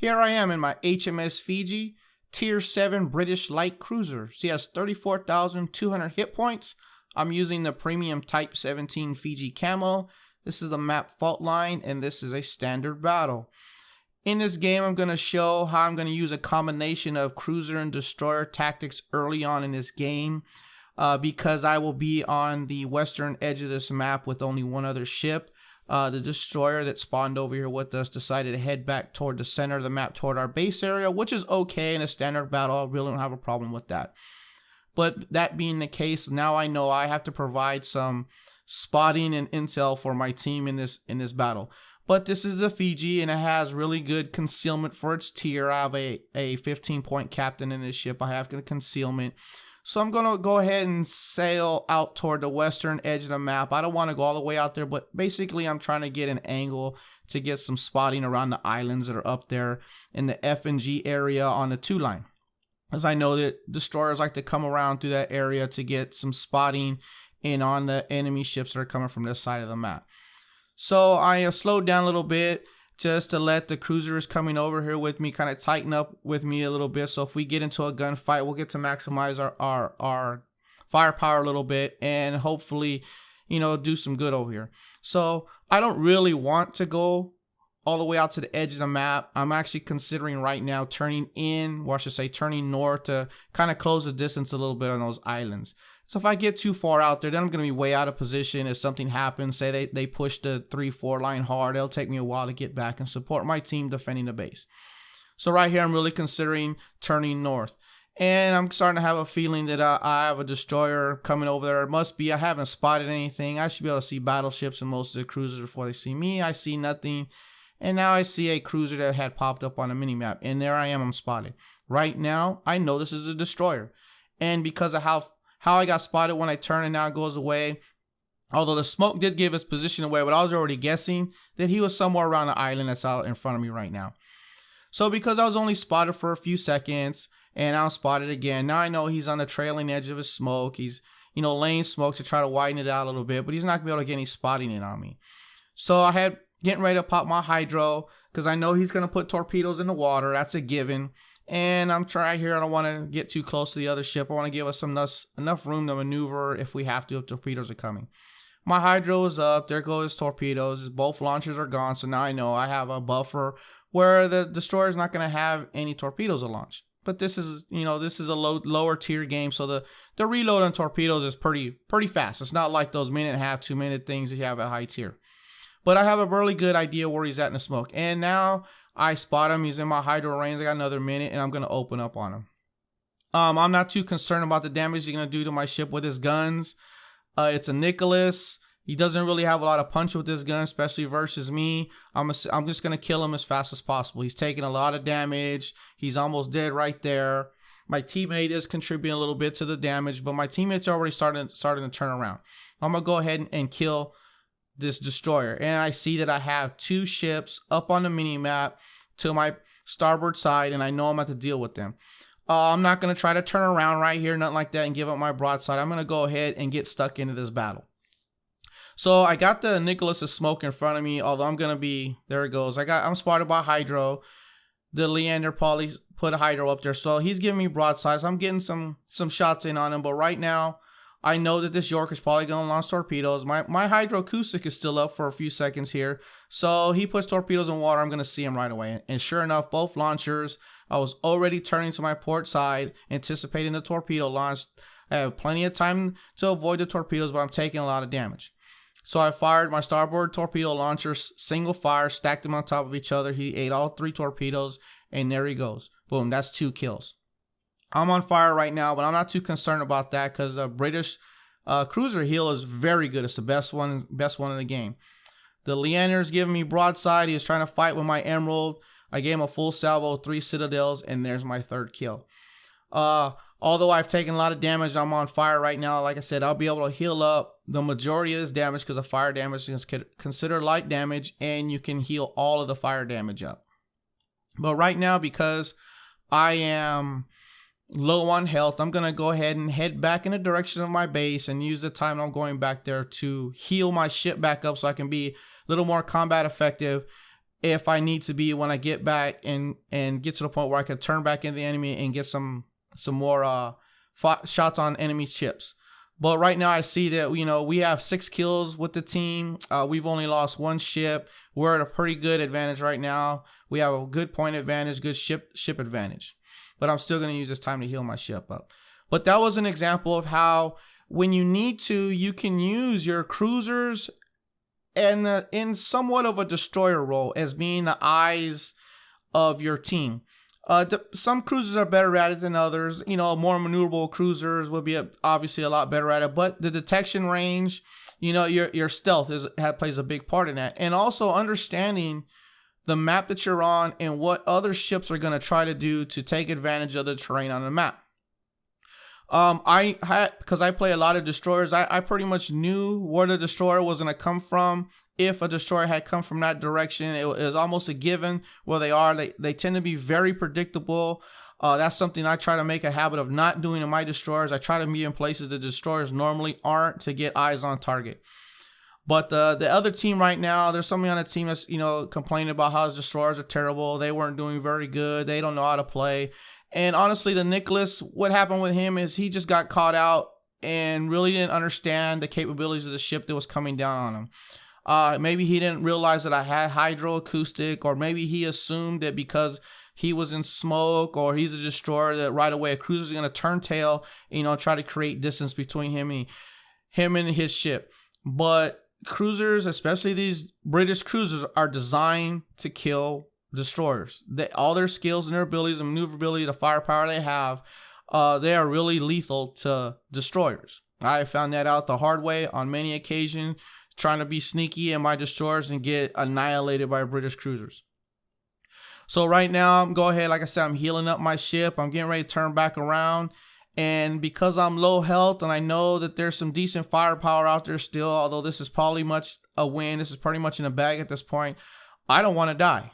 Here I am in my HMS Fiji, Tier 7 British light cruiser. She has 34,200 hit points. I'm using the premium Type 17 Fiji camo. This is the map fault line, and this is a standard battle. In this game, I'm going to show how I'm going to use a combination of cruiser and destroyer tactics early on in this game, because I will be on the western edge of this map with only one other ship. The destroyer that spawned over here with us decided to head back toward the center of the map, toward our base area, which is okay in a standard battle. I really don't have a problem with that. But that being the case, now I know I have to provide some spotting and intel for my team in this battle. But this is a Fiji, and it has really good concealment for its tier. I have a 15-point captain in this ship. I have good concealment. So I'm going to go ahead and sail out toward the western edge of the map. I don't want to go all the way out there, but basically I'm trying to get an angle to get some spotting around the islands that are up there in the F and G area on the 2 line. As I know that destroyers like to come around through that area to get some spotting in on the enemy ships that are coming from this side of the map. So I slowed down a little bit just to let the cruisers coming over here with me kind of tighten up with me a little bit. So if we get into a gunfight, we'll get to maximize our firepower a little bit and hopefully, you know, do some good over here. So I don't really want to go all the way out to the edge of the map. I'm actually considering right now turning in, or I should say turning north to kind of close the distance a little bit on those islands. So if I get too far out there, then I'm going to be way out of position. If something happens, say they push the 3-4 line hard, it'll take me a while to get back and support my team defending the base. So right here, I'm really considering turning north. And I'm starting to have a feeling that I have a destroyer coming over there. It must be. I haven't spotted anything. I should be able to see battleships and most of the cruisers before they see me. I see nothing. And now I see a cruiser that had popped up on a mini-map. And there I am. I'm spotted. Right now, I know this is a destroyer. And because of how I got spotted when I turn and now it goes away, although the smoke did give his position away, but I was already guessing that he was somewhere around the island that's out in front of me right now. So because I was only spotted for a few seconds and I was spotted again, now I know he's on the trailing edge of his smoke. He's, you know, laying smoke to try to widen it out a little bit, but he's not going to be able to get any spotting in on me. So I had getting ready to pop my hydro because I know he's going to put torpedoes in the water. That's a given. And I'm trying here. I don't want to get too close to the other ship. I want to give us enough room to maneuver if we have to, if torpedoes are coming. My hydro is up. There goes torpedoes. Both launchers are gone. So now I know I have a buffer where the destroyer is not going to have any torpedoes to launch. But this is, you know, this is a lower tier game. So the reload on torpedoes is pretty fast. It's not like those minute and a half, 2 minute things that you have at high tier. But I have a really good idea where he's at in the smoke. And now I spot him. He's in my hydro range. I got another minute, and I'm going to open up on him. I'm not too concerned about the damage he's going to do to my ship with his guns. It's a Nicholas. He doesn't really have a lot of punch with this gun, especially versus me. I'm just going to kill him as fast as possible. He's taking a lot of damage. He's almost dead right there. My teammate is contributing a little bit to the damage, but my teammates are already starting to turn around. I'm going to go ahead and kill this destroyer, and I see that I have 2 ships up on the mini map to my starboard side, and I know I'm about to deal with them. I'm not going to try to turn around right here, nothing like that, and give up my broadside. I'm going to go ahead and get stuck into this battle. So I got the Nicholas's smoke in front of me, although I'm going to be, there it goes. I'm spotted by hydro. The Leander probably put a hydro up there, so he's giving me broadside. So I'm getting some shots in on him, but right now I know that this York is probably going to launch torpedoes. My hydroacoustic is still up for a few seconds here. So he puts torpedoes in water. I'm going to see him right away. And sure enough, both launchers, I was already turning to my port side, anticipating the torpedo launch. I have plenty of time to avoid the torpedoes, but I'm taking a lot of damage. So I fired my starboard torpedo launchers, single fire, stacked them on top of each other. He ate all 3 torpedoes, and there he goes. Boom, that's 2 kills. I'm on fire right now, but I'm not too concerned about that because the British cruiser heal is very good. It's the best one in the game. The Leander's giving me broadside. He was trying to fight with my Emerald. I gave him a full salvo, 3 citadels, and there's my 3rd kill. Although I've taken a lot of damage, I'm on fire right now. Like I said, I'll be able to heal up the majority of this damage because the fire damage is considered light damage, and you can heal all of the fire damage up. But right now, because I am low on health, I'm going to go ahead and head back in the direction of my base and use the time I'm going back there to heal my ship back up so I can be a little more combat effective if I need to be when I get back and get to the point where I can turn back in the enemy and get some more shots on enemy ships. But right now I see that, you know, we have 6 kills with the team. We've only lost 1 ship. We're at a pretty good advantage right now. We have a good point advantage, good ship advantage. But I'm still going to use this time to heal my ship up. But that was an example of how when you need to, you can use your cruisers and in somewhat of a destroyer role as being the eyes of your team. Some cruisers are better at it than others. You know, more maneuverable cruisers will be obviously a lot better at it. But the detection range, you know, your stealth plays a big part in that. And also understanding the map that you're on and what other ships are going to try to do to take advantage of the terrain on the map. Because I play a lot of destroyers, I pretty much knew where the destroyer was going to come from. If a destroyer had come from that direction, it was almost a given where they are. They tend to be very predictable. That's something I try to make a habit of not doing in my destroyers. I try to be in places that destroyers normally aren't to get eyes on target. But the other team right now, there's somebody on the team that's, you know, complaining about how his destroyers are terrible. They weren't doing very good. They don't know how to play. And honestly, the Nicholas, what happened with him is he just got caught out and really didn't understand the capabilities of the ship that was coming down on him. Maybe he didn't realize that I had hydroacoustic, or maybe he assumed that because he was in smoke or he's a destroyer that right away a cruiser is going to turn tail, you know, try to create distance between him and his ship. But cruisers, especially these British cruisers, are designed to kill destroyers. All their skills and their abilities and maneuverability, the firepower they have, they are really lethal to destroyers. I found that out the hard way on many occasions, trying to be sneaky in my destroyers and get annihilated by British cruisers. So right now, I'm going ahead, like I said, I'm healing up my ship. I'm getting ready to turn back around. And because I'm low health and I know that there's some decent firepower out there still, although this is probably much a win, this is pretty much in the bag at this point, I don't want to die.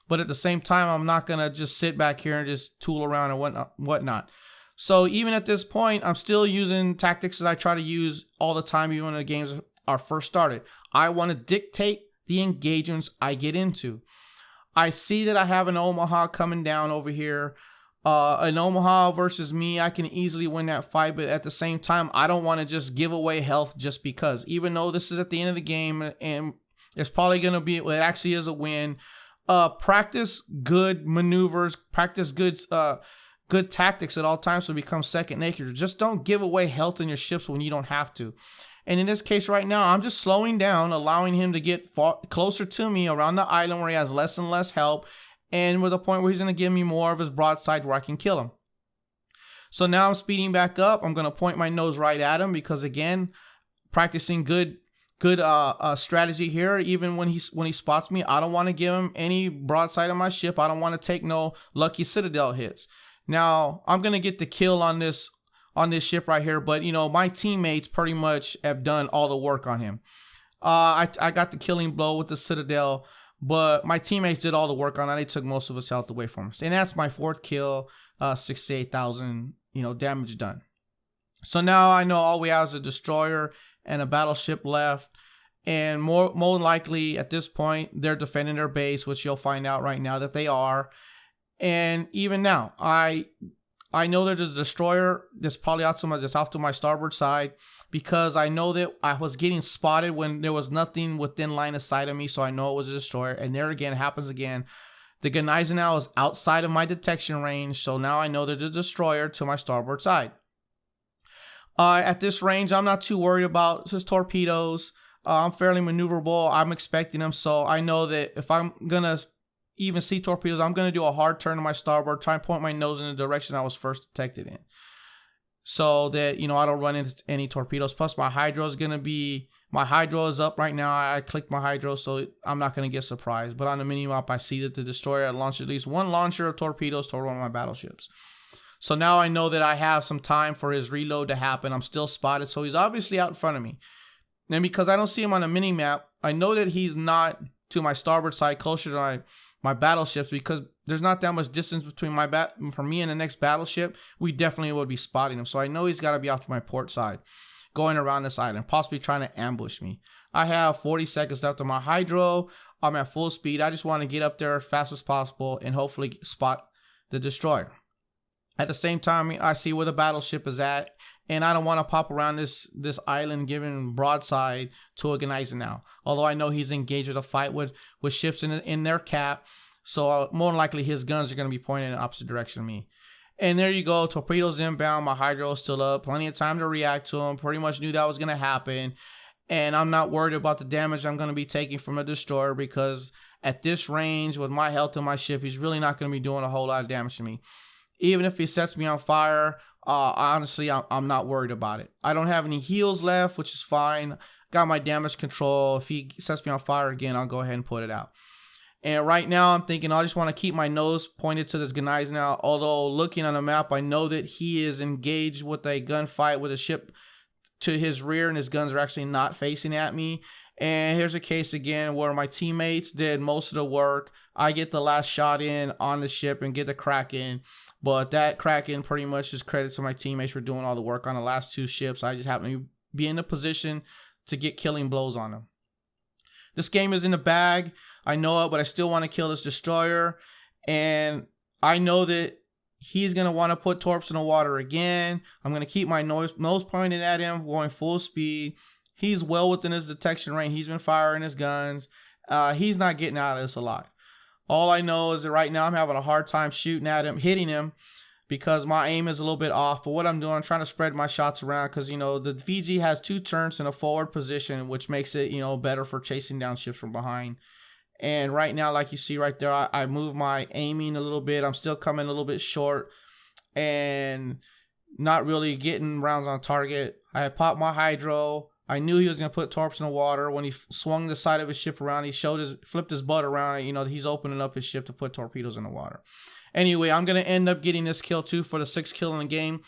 But at the same time, I'm not going to just sit back here and just tool around and whatnot. So even at this point, I'm still using tactics that I try to use all the time, even when the games are first started. I want to dictate the engagements I get into. I see that I have an Omaha coming down over here. An Omaha versus me, I can easily win that fight, but at the same time, I don't want to just give away health just because. Even though this is at the end of the game and it's probably going to be, well, it actually is a win. Practice good maneuvers, practice good tactics at all times to become second nature. Just don't give away health in your ships when you don't have to. And in this case right now, I'm just slowing down, allowing him to get closer to me around the island where he has less and less help, and with a point where he's going to give me more of his broadside where I can kill him. So now I'm speeding back up. I'm going to point my nose right at him because, again, practicing good strategy here. Even when he spots me, I don't want to give him any broadside on my ship. I don't want to take no lucky Citadel hits. Now, I'm going to get the kill on this ship right here, but you know, my teammates pretty much have done all the work on him. I got the killing blow with the Citadel, but my teammates did all the work on it. They took most of his health away from us, and that's my 4th kill, 68,000 damage done. So now I know all we have is a destroyer and a battleship left, and more likely at this point they're defending their base, which you'll find out right now that they are. And even now, I know that there's a destroyer that's probably off to my starboard side, because I know that I was getting spotted when there was nothing within line of sight of me, so I know it was a destroyer. And there again, it happens again. The Gneisenau is outside of my detection range, so now I know there's a destroyer to my starboard side. At this range, I'm not too worried about his torpedoes. I'm fairly maneuverable. I'm expecting them, so I know that if I'm going to even see torpedoes, I'm going to do a hard turn to my starboard, try and point my nose in the direction I was first detected in, so that, you know, I don't run into any torpedoes. Plus, my hydro is up right now. I clicked my hydro, so I'm not going to get surprised. But on the mini-map, I see that the destroyer launched at least one launcher of torpedoes toward one of my battleships. So now I know that I have some time for his reload to happen. I'm still spotted, so he's obviously out in front of me. And because I don't see him on the mini-map, I know that he's not to my starboard side, closer to my battleships, because there's not that much distance between from me and the next battleship. We definitely would be spotting him. So I know he's got to be off to my port side, going around this island, possibly trying to ambush me. I have 40 seconds left on my hydro. I'm at full speed. I just want to get up there as fast as possible and hopefully spot the destroyer. At the same time, I see where the battleship is at, and I don't want to pop around this island giving broadside to a Gneisenau now. Although I know he's engaged with a fight with ships in their cap, so more than likely his guns are going to be pointed in the opposite direction of me. And there you go, torpedoes inbound, my hydro is still up, plenty of time to react to him. Pretty much knew that was going to happen, and I'm not worried about the damage I'm going to be taking from a destroyer, because at this range with my health and my ship, he's really not going to be doing a whole lot of damage to me. Even if he sets me on fire, honestly, I'm not worried about it. I don't have any heals left, which is fine. Got my damage control. If he sets me on fire again, I'll go ahead and put it out. And right now, I'm thinking I just want to keep my nose pointed to this Gneisenau. Although looking on the map, I know that he is engaged with a gunfight with a ship to his rear, and his guns are actually not facing at me. And here's a case again where my teammates did most of the work. I get the last shot in on the ship and get the Kraken. But that Kraken pretty much is credit to my teammates for doing all the work on the last two ships. I just happen to be in the position to get killing blows on them. This game is in the bag. I know it, but I still want to kill this destroyer. And I know that he's going to want to put torps in the water again. I'm going to keep my nose pointed at him, going full speed. He's well within his detection range. He's been firing his guns. He's not getting out of this alive. All I know is that right now I'm having a hard time shooting at him, hitting him, because my aim is a little bit off. But what I'm doing, I'm trying to spread my shots around, because, you know, the Fiji has 2 turns in a forward position, which makes it, you know, better for chasing down ships from behind. And right now, like you see right there, I move my aiming a little bit. I'm still coming a little bit short and not really getting rounds on target. I popped my hydro. I knew he was going to put torps in the water. When he swung the side of his ship around, he flipped his butt around. You know, he's opening up his ship to put torpedoes in the water. Anyway, I'm going to end up getting this kill too for the 6th kill in the game.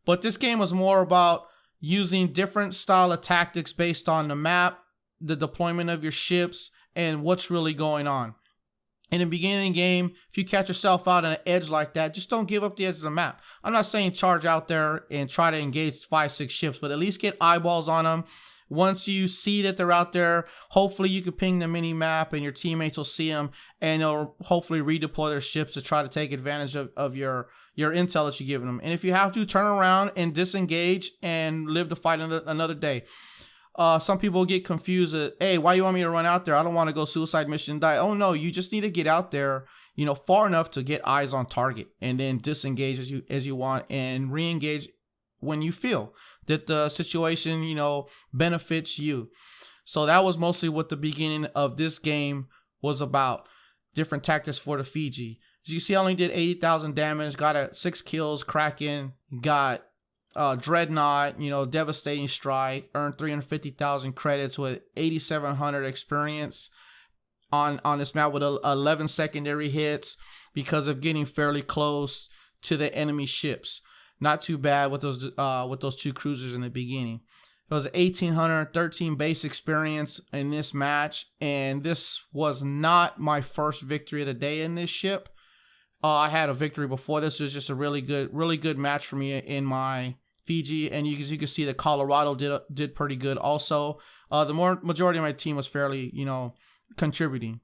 But this game was more about using different style of tactics based on the map, the deployment of your ships, and what's really going on. In the beginning of the game, if you catch yourself out on an edge like that, just don't give up the edge of the map. I'm not saying charge out there and try to engage 5-6 ships, but at least get eyeballs on them. Once you see that they're out there, hopefully you can ping the mini map and your teammates will see them, and they'll hopefully redeploy their ships to try to take advantage of your intel that you're giving them. And if you have to, turn around and disengage and live to fight another day. Some people get confused at, hey, why you want me to run out there? I don't want to go suicide mission and die. Oh no, you just need to get out there, you know, far enough to get eyes on target, and then disengage as you want, and re-engage when you feel that the situation, you know, benefits you. So that was mostly what the beginning of this game was about. Different tactics for the Fiji. As you see, I only did 80,000 damage, got 6 kills, Kraken, got Dreadnought, you know, devastating strike, earned 350,000 credits with 8,700 experience on this map with 11 secondary hits because of getting fairly close to the enemy ships. Not too bad with those 2 cruisers in the beginning. It was 1,813 base experience in this match, and this was not my first victory of the day in this ship. I had a victory before this. It was just a really good match for me in my Fiji, and you can see that Colorado did pretty good. Also, the majority of my team was fairly, you know, contributing.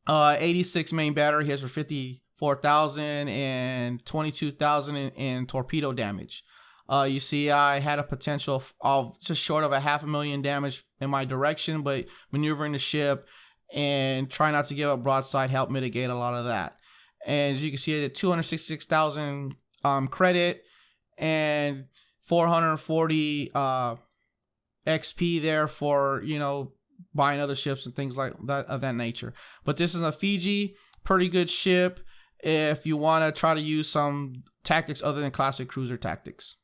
86 main battery hits for 54,000 and 22,000 in torpedo damage. You see, I had a potential of just short of 500,000 damage in my direction, but maneuvering the ship and trying not to give up broadside helped mitigate a lot of that. And as you can see, I did 266,000 credit and 440 XP there for, you know, buying other ships and things like that of that nature. But this is a Fiji, pretty good ship if you want to try to use some tactics other than classic cruiser tactics.